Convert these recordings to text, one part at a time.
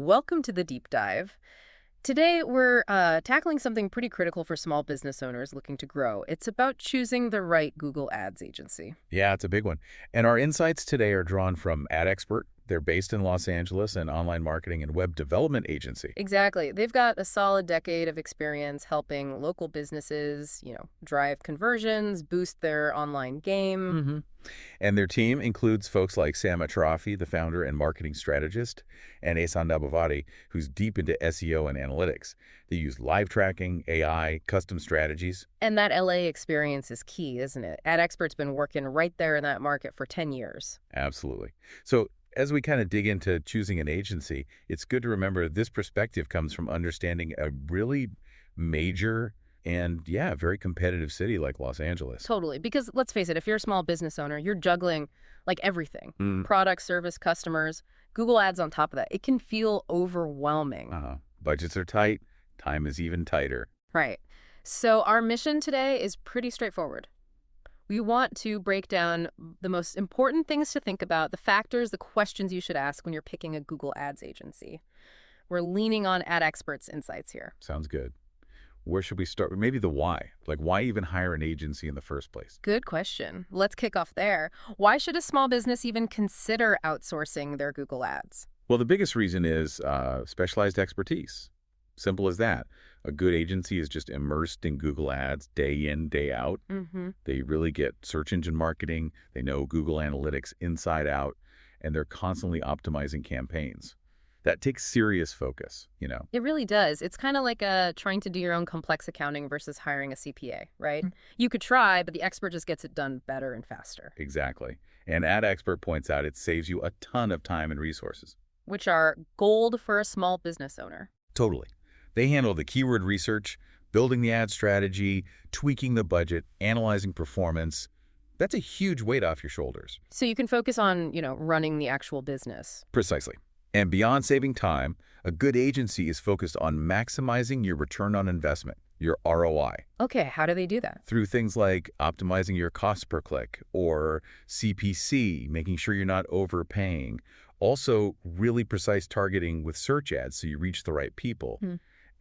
Welcome to the deep dive. Today, we're tackling something pretty critical for small business owners looking to grow. It's about choosing the right Google Ads agency. Yeah, it's a big one. And our insights today are drawn from AdExpert. They're based in Los Angeles, an online marketing and web development agency. Exactly. They've got a solid decade of experience helping local businesses, drive conversions, boost their online game. hmm And their team includes folks like Sam Ashrafi, the founder and marketing strategist, and Ehsan Dabavadi, who's deep into SEO and analytics. They use live tracking, AI, custom strategies. And that LA experience is key, isn't it? AdExpert's been working right there in that market for 10 years. Absolutely. So as we kind of dig into choosing an agency, it's good to remember this perspective comes from understanding a really major and, yeah, very competitive city like Los Angeles. Totally. Because let's face it, if you're a small business owner, you're juggling like everything, Mm. product, service, customers, Google Ads on top of that. It can feel overwhelming. Budgets are tight. Time is even tighter. Right. So our mission today is pretty straightforward. We want to break down the most important things to think about, the factors, the questions you should ask when you're picking a Google Ads agency. We're leaning on AdExpert's insights here. Sounds good. Where should we start? Maybe the why. Like, why even hire an agency in the first place? Good question. Let's kick off there. Why should a small business even consider outsourcing their Google Ads? Well, the biggest reason is specialized expertise. Simple as that. A good agency is just immersed in Google Ads day in, day out. Mm-hmm. They really get search engine marketing. They know Google Analytics inside out, and they're constantly optimizing campaigns. That takes serious focus. It really does. It's kind of like trying to do your own complex accounting versus hiring a CPA, right? You could try, but the expert just gets it done better and faster, Exactly. And AdExpert points out it saves you a ton of time and resources. which are gold for a small business owner. Totally. They handle the keyword research, building the ad strategy, tweaking the budget, analyzing performance. That's a huge weight off your shoulders. So you can focus on, running the actual business. Precisely. And beyond saving time, a good agency is focused on maximizing your return on investment, your ROI, Okay, how do they do that? through things like optimizing your cost per click or CPC, making sure you're not overpaying. Also, really precise targeting with search ads so you reach the right people,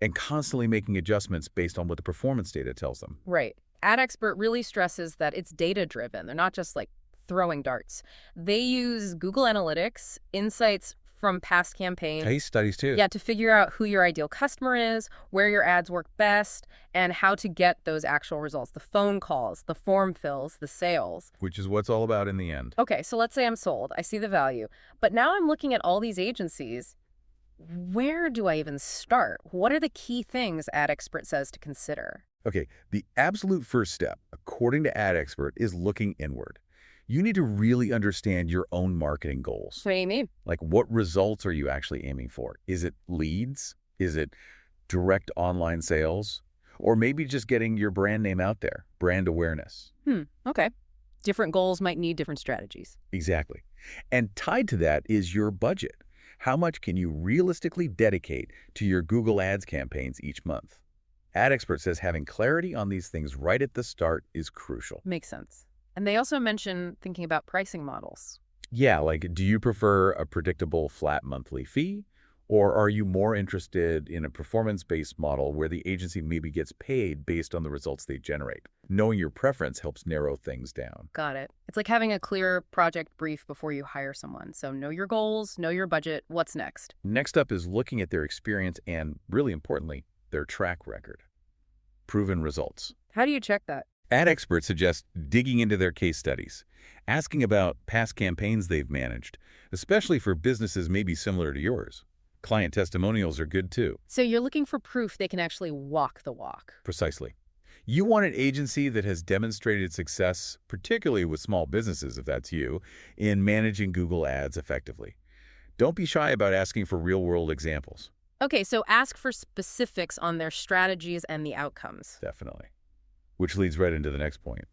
and constantly making adjustments based on what the performance data tells them. Right. AdExpert really stresses that it's data-driven. They're not just like throwing darts. They use Google Analytics, insights from past campaigns, Case studies too. yeah, to figure out who your ideal customer is, where your ads work best, and how to get those actual results, the phone calls, the form fills, the sales. Which is what's all about in the end. Okay, so let's say I'm sold. I see the value. But now I'm looking at all these agencies. Where do I even start? What are the key things AdExpert says to consider? Okay, the absolute first step, according to AdExpert, is looking inward. You need to really understand your own marketing goals. What do you mean? Like, what results are you actually aiming for? Is it leads? Is it direct online sales? Or maybe just getting your brand name out there, brand awareness? Okay. Different goals might need different strategies. Exactly. And tied to that is your budget. How much can you realistically dedicate to your Google Ads campaigns each month? AdExpert says having clarity on these things right at the start is crucial. Makes sense. And they also mention thinking about pricing models. Yeah, like, do you prefer a predictable flat monthly fee? Or are you more interested in a performance-based model where the agency maybe gets paid based on the results they generate? Knowing your preference helps narrow things down. Got it. It's like having a clear project brief before you hire someone. So know your goals, know your budget. What's next? Next up is looking at their experience and, really importantly, their track record. Proven results. How do you check that? AdExpert suggests digging into their case studies, asking about past campaigns they've managed, especially for businesses maybe similar to yours. Client testimonials are good too. So you're looking for proof they can actually walk the walk. Precisely. You want an agency that has demonstrated success, particularly with small businesses, if that's you, in managing Google Ads effectively. Don't be shy about asking for real-world examples. Okay, so ask for specifics on their strategies and the outcomes. Definitely. Which leads right into the next point.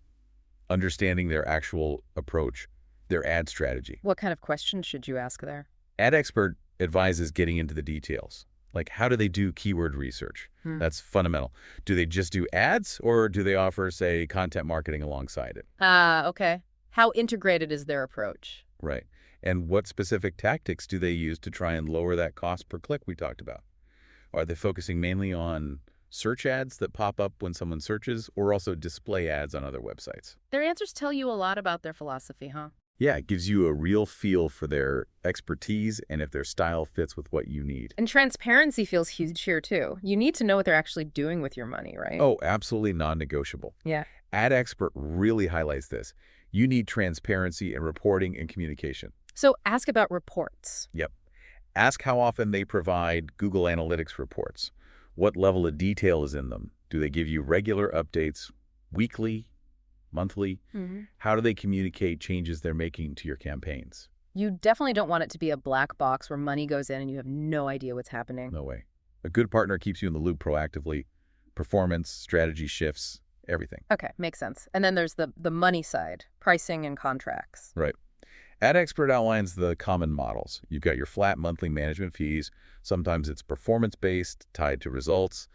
Understanding their actual approach, their ad strategy. What kind of questions should you ask there? AdExpert advises getting into the details. Like, how do they do keyword research? That's fundamental. Do they just do ads, or do they offer, say, content marketing alongside it? Okay. How integrated is their approach? Right. And what specific tactics do they use to try and lower that cost per click we talked about? Are they focusing mainly on search ads that pop up when someone searches, or also display ads on other websites? Their answers tell you a lot about their philosophy, huh? Yeah, it gives you a real feel for their expertise and if their style fits with what you need. And transparency feels huge here, too. You need to know what they're actually doing with your money, right? Oh, absolutely non-negotiable. Yeah. Ad Expert really highlights this. You need transparency in reporting and communication. So ask about reports. Yep. Ask how often they provide Google Analytics reports. What level of detail is in them? Do they give you regular updates, weekly, monthly? How do they communicate changes they're making to your campaigns? You definitely don't want it to be a black box where money goes in and you have no idea what's happening. No way. A good partner keeps you in the loop proactively. Performance, strategy shifts, everything. Okay, makes sense. And then there's the money side, pricing and contracts. Right. Ad Expert outlines the common models. You've got your flat monthly management fees. Sometimes it's performance-based, tied to results.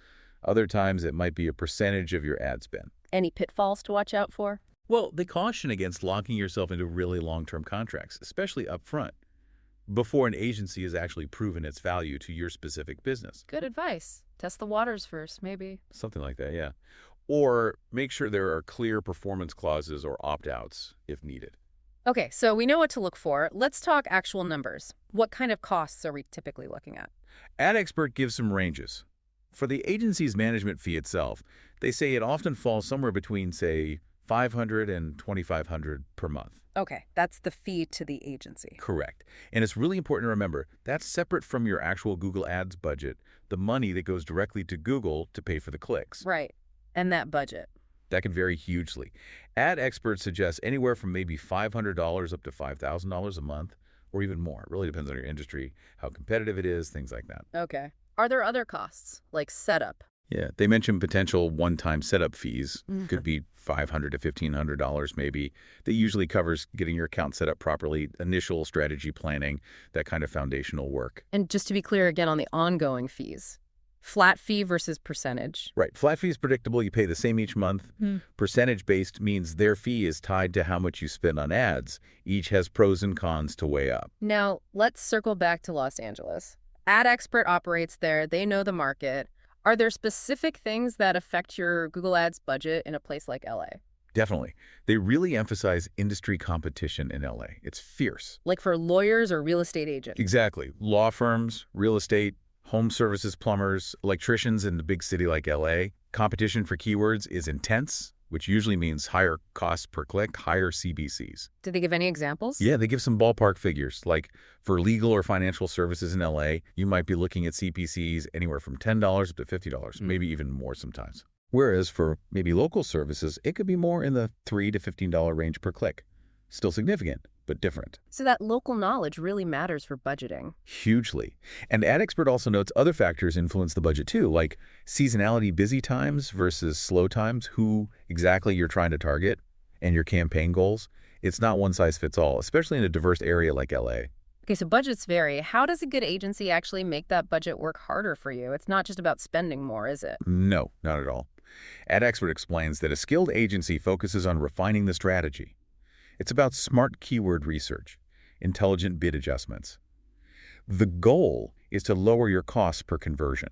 Other times it might be a percentage of your ad spend. Any pitfalls to watch out for? Well, they caution against locking yourself into really long-term contracts, especially up front, before an agency has actually proven its value to your specific business. Good advice. Test the waters first, maybe. Something like that, yeah. Or make sure there are clear performance clauses or opt-outs if needed. Okay, so we know what to look for. Let's talk actual numbers. What kind of costs are we typically looking at? Ad Expert gives some ranges. For the agency's management fee itself, they say it often falls somewhere between, say, $500 and $2,500 per month. Okay, that's the fee to the agency. Correct. And it's really important to remember, that's separate from your actual Google Ads budget, the money that goes directly to Google to pay for the clicks. Right. And that budget. That can vary hugely. Ad Experts suggest anywhere from maybe $500 up to $5,000 a month, or even more. It really depends on your industry, how competitive it is, things like that. Okay. Are there other costs, like setup? Yeah, they mention potential one-time setup fees. Could be $500 to $1,500 maybe. That usually covers getting your account set up properly, initial strategy planning, that kind of foundational work. And just to be clear again on the ongoing fees, flat fee versus percentage. Right. Flat fee is predictable. You pay the same each month. Percentage-based means their fee is tied to how much you spend on ads. Each has pros and cons to weigh up. Now, let's circle back to Los Angeles. Ad Expert operates there. They know the market. Are there specific things that affect your Google Ads budget in a place like LA? Definitely. They really emphasize industry competition in LA. It's fierce. Like for lawyers or real estate agents? Exactly. Law firms, real estate, home services, plumbers, electricians in a big city like LA. Competition for keywords is intense, which usually means higher costs per click, higher CPCs. Did they give any examples? Yeah, they give some ballpark figures. Like for legal or financial services in LA, you might be looking at CPCs anywhere from $10 up to $50, maybe even more sometimes. Whereas for maybe local services, it could be more in the $3 to $15 range per click. Still significant, but different. So that local knowledge really matters for budgeting. Hugely. And Ad Expert also notes other factors influence the budget too, like seasonality, busy times versus slow times, who exactly you're trying to target, and your campaign goals. It's not one size fits all, especially in a diverse area like LA. Okay, so budgets vary. How does a good agency actually make that budget work harder for you? It's not just about spending more, is it? No, not at all. Ad Expert explains that a skilled agency focuses on refining the strategy. It's about smart keyword research, intelligent bid adjustments. The goal is to lower your costs per conversion.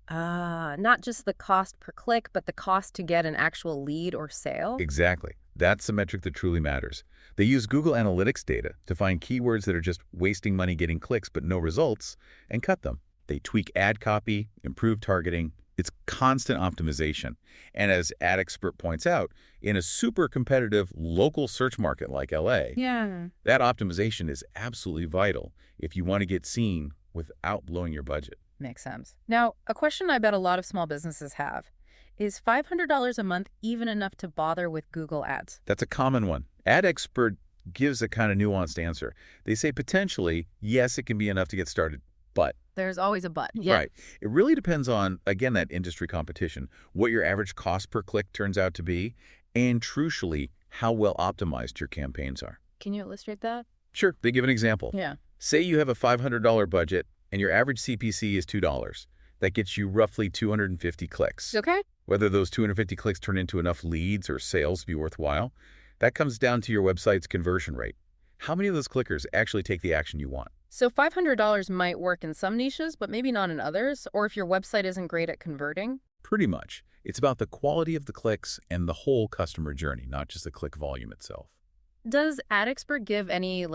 Not just the cost per click, but the cost to get an actual lead or sale? Exactly. That's the metric that truly matters. They use Google Analytics data to find keywords that are just wasting money getting clicks but no results and cut them. They tweak ad copy, improve targeting. It's constant optimization. And as Ad Expert points out, in a super competitive local search market like LA, that optimization is absolutely vital if you want to get seen without blowing your budget. Makes sense. Now, a question I bet a lot of small businesses have. Is $500 a month even enough to bother with Google Ads? That's a common one. Ad Expert gives a kind of nuanced answer. They say potentially, yes, it can be enough to get started, but there's always a but. Yeah. Right. It really depends on, again, that industry competition, what your average cost per click turns out to be, and crucially, how well optimized your campaigns are. Can you illustrate that? Sure. They give an example. Yeah. Say you have a $500 budget and your average CPC is $2. That gets you roughly 250 clicks. Okay. Whether those 250 clicks turn into enough leads or sales to be worthwhile, that comes down to your website's conversion rate. How many of those clickers actually take the action you want? So $500 might work in some niches, but maybe not in others, or if your website isn't great at converting. Pretty much. It's about the quality of the clicks and the whole customer journey, not just the click volume itself. Does AdExpert give any,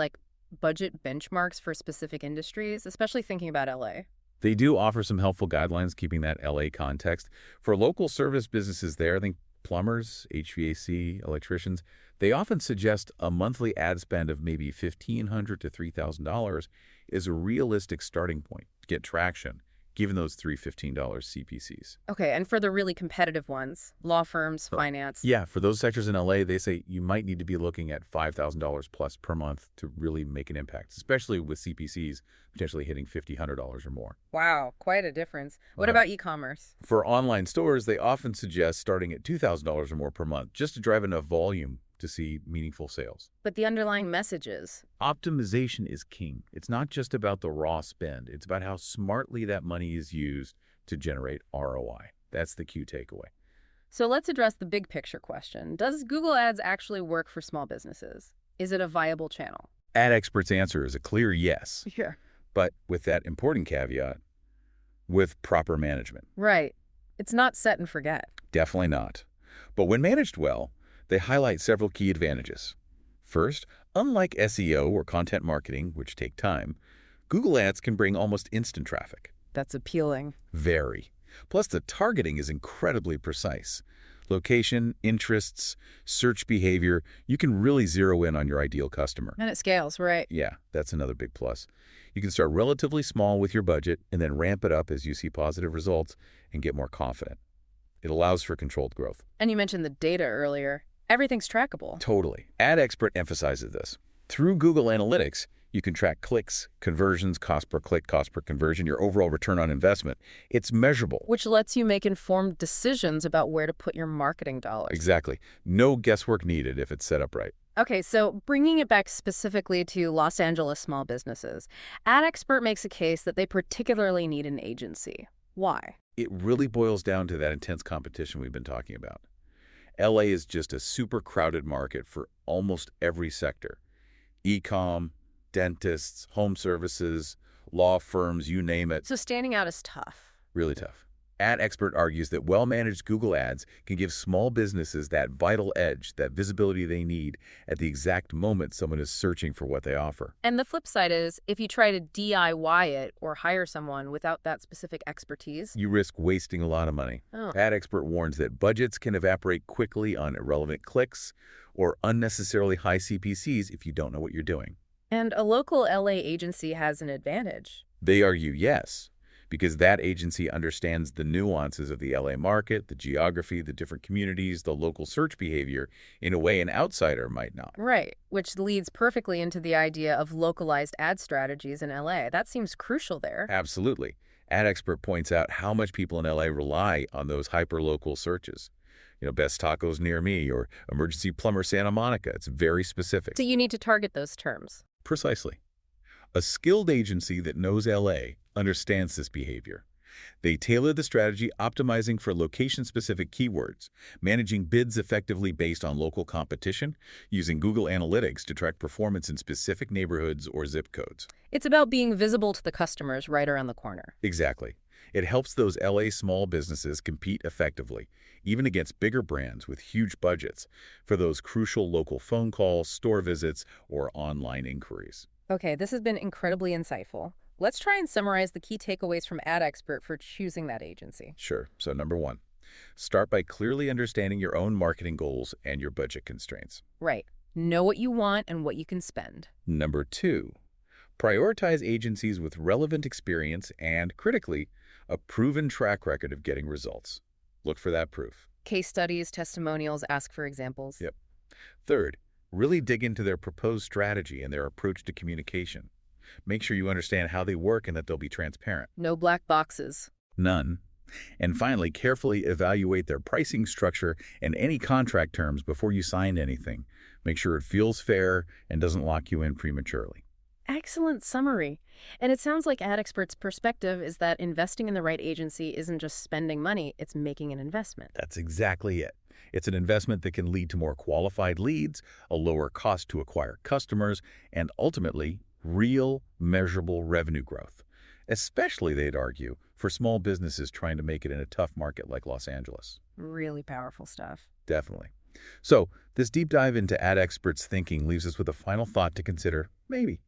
budget benchmarks for specific industries, especially thinking about LA? They do offer some helpful guidelines keeping that LA context. For local service businesses there, I think plumbers, HVAC, electricians, they often suggest a monthly ad spend of maybe $1,500 to $3,000 is a realistic starting point to get traction, given those three $15 CPCs. Okay, and for the really competitive ones, law firms, finance. Yeah, for those sectors in LA, they say you might need to be looking at $5,000 plus per month to really make an impact, especially with CPCs potentially hitting $1,500 or more. Wow, quite a difference. What Right. about e-commerce? For online stores, they often suggest starting at $2,000 or more per month just to drive enough volume to see meaningful sales. But the underlying messages. Optimization is king. It's not just about the raw spend. It's about how smartly that money is used to generate ROI. That's the key takeaway. So let's address the big picture question. Does Google Ads actually work for small businesses? Is it a viable channel? AdExpert's answer is a clear yes, Sure. but with that important caveat, with proper management. Right. It's not set and forget. Definitely not. But when managed well, they highlight several key advantages. First, unlike SEO or content marketing, which take time, Google Ads can bring almost instant traffic. That's appealing. Very. Plus, the targeting is incredibly precise. Location, interests, search behavior, you can really zero in on your ideal customer. And it scales, right? Yeah, that's another big plus. You can start relatively small with your budget and then ramp it up as you see positive results and get more confident. It allows for controlled growth. And you mentioned the data earlier. Everything's trackable. Totally. AdExpert emphasizes this. Through Google Analytics, you can track clicks, conversions, cost per click, cost per conversion, your overall return on investment. It's measurable. Which lets you make informed decisions about where to put your marketing dollars. Exactly. No guesswork needed if it's set up right. Okay, so bringing it back specifically to Los Angeles small businesses, AdExpert makes a case that they particularly need an agency. Why? It really boils down to that intense competition we've been talking about. LA is just a super crowded market for almost every sector. E-com, dentists, home services, law firms, you name it. So standing out is tough. Really tough. AdExpert argues that well-managed Google Ads can give small businesses that vital edge, that visibility they need at the exact moment someone is searching for what they offer. And the flip side is, if you try to DIY it or hire someone without that specific expertise, You risk wasting a lot of money. oh, AdExpert warns that budgets can evaporate quickly on irrelevant clicks or unnecessarily high CPCs if you don't know what you're doing. and a local LA agency has an advantage. They argue yes, because that agency understands the nuances of the LA market, the geography, the different communities, the local search behavior in a way an outsider might not. Right, which leads perfectly into the idea of localized ad strategies in LA. That seems crucial there. Absolutely. AdExpert points out how much people in LA rely on those hyper-local searches. Best tacos near me or emergency plumber Santa Monica. It's very specific. So you need to target those terms. Precisely. A skilled agency that knows LA understands this behavior. They tailor the strategy optimizing for location-specific keywords, managing bids effectively based on local competition, using Google Analytics to track performance in specific neighborhoods or zip codes. It's about being visible to the customers right around the corner. Exactly. It helps those LA small businesses compete effectively, even against bigger brands with huge budgets, for those crucial local phone calls, store visits, or online inquiries. Okay, this has been incredibly insightful. Let's try and summarize the key takeaways from AdExpert for choosing that agency. Sure. So number one, start by clearly understanding your own marketing goals and your budget constraints. Right. Know what you want and what you can spend. Number two, prioritize agencies with relevant experience and, critically, a proven track record of getting results. Look for that proof. Case studies, testimonials, ask for examples. Yep. Third, really dig into their proposed strategy and their approach to communication. Make sure you understand how they work and that they'll be transparent. No black boxes. None. And finally, carefully evaluate their pricing structure and any contract terms before you sign anything. Make sure it feels fair and doesn't lock you in prematurely. Excellent summary. And it sounds like AdExpert's perspective is that investing in the right agency isn't just spending money, it's making an investment. That's exactly it. It's an investment that can lead to more qualified leads, a lower cost to acquire customers, and ultimately, real, measurable revenue growth. Especially, they'd argue, for small businesses trying to make it in a tough market like Los Angeles. Really powerful stuff. Definitely. So, this deep dive into ad experts' thinking leaves us with a final thought to consider, maybe.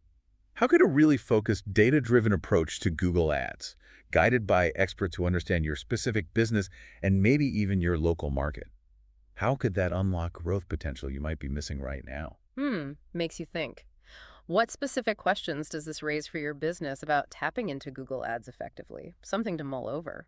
How could a really focused, data-driven approach to Google Ads, guided by experts who understand your specific business and maybe even your local market, how could that unlock growth potential you might be missing right now? Makes you think. What specific questions does this raise for your business about tapping into Google Ads effectively? Something to mull over.